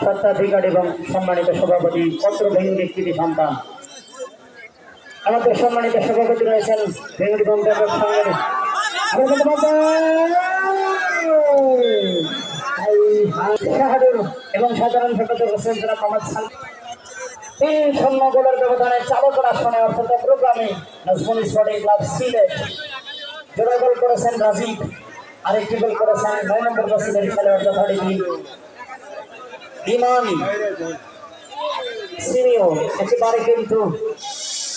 স্বত্বাধিকার এবং সম্মানিত সভাপতি পত্র ভেঙ্গুড়ির কৃতি সন্তান আমাদের সম্মানিত সভাপতি রয়েছেন ভেঙ্গুড়ি বন্ধুদের সঙ্গে এবং সাধারণ সম্পাদক হোসেন জনাব মোহাম্মদ সালমান 3-0 গোলের ব্যবধানে চালকের আসনে অর্থাৎ প্রোগ্রামে নাজমুল স্পোর্টিং ক্লাব সিলেট জোড়া গোল করেছেন রাজীব, আরেকটি গোল করেছেন 9 নম্বর বছরের খেলোয়াড় যথারীতি ইমান সিনিয়র। একেবারে কিন্তু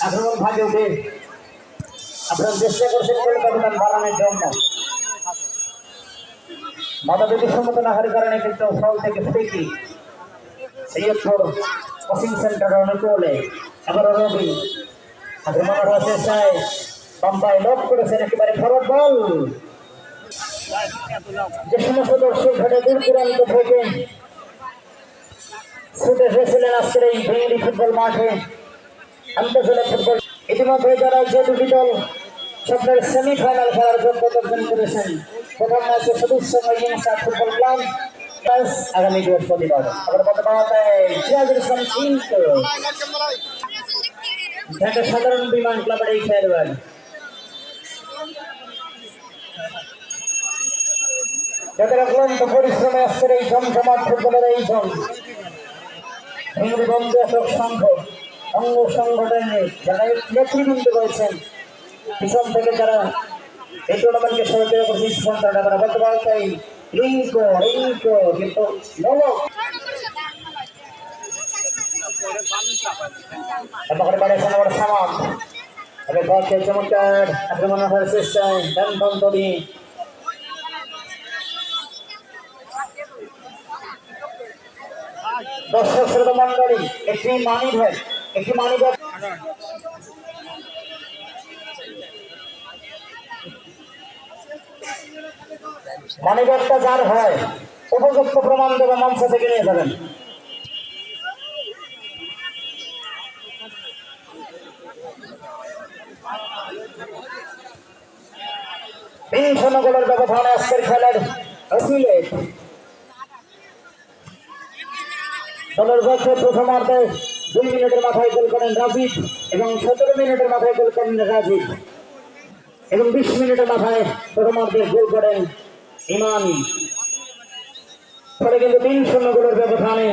আক্রমণ ভাগে উঠে আপনারা চেষ্টা করছেন গোল ব্যবধান বাড়ানোর জন্য, মতামত সম্মত না হওয়ার কারণে কিন্তু ফল থেকে ফ্রিকি সৈয়দপুর কোচিং সেন্টার অনুকূলে আবার রবি আক্রমণ হওয়ার চেষ্টায় বাম্পাই লক করেছেন একেবারে ফরওয়ার্ড বল। যে সমস্ত দর্শক ঘাটে দূর দূরান্ত থেকে ছুটে এসেছিলেন আজকের এই ভেঙ্গুড়ি ফুটবল মাঠে আন্তর্জাতিক ফুটবল, ইতিমধ্যে যারা যে দুটি দল স্বপ্নের সেমিফাইনাল খেলার যোগ্যতা অর্জন করেছেন, প্রথম ম্যাচে সদস্য ফুটবল ক্লাব আগামী বৃহস্পতিবার আবার ঢাকা সাধারণ বিমান ক্লাবের এই খেলোয়াড় যাদের অক্লান্ত পরিশ্রমে আজকের এই জমজমাট ফুটবলের এই জন ভেঙ্গুড়ি বন্ধু এসব সংঘ অঙ্গ সংগঠনের যারা নেতৃবৃন্দ রয়েছেন, পিছন থেকে যারা এই টুর্নামেন্টকে সহযোগিতা করছে স্পন্সররা তারা বলতে পারতাই রিঙ্কো কিন্তু চমৎকার আক্রমণ হওয়ার চেষ্টায় ডান বন্ধ দিয়ে দর্শক শ্রোতা মন্ডলী একটি মানি ব্যাগ মানিব্যাগটা যার হয় উপযুক্ত প্রমাণ দেবে মঞ্চ থেকে নিয়ে যাবেন। তিন গোলের ব্যবধানে আজকের খেলার সিলেট দলের পক্ষে প্রথমার্ধে 2 মিনিটের মাথায় গোল করেন রাজীব এবং 17 মিনিটের মাথায় গোল করেন রাজীব এবং 20 মিনিটের মাথায় প্রথমার্ধে গোল করেন ইমান। ফলে কিন্তু 3-0 গোলের ব্যবধানে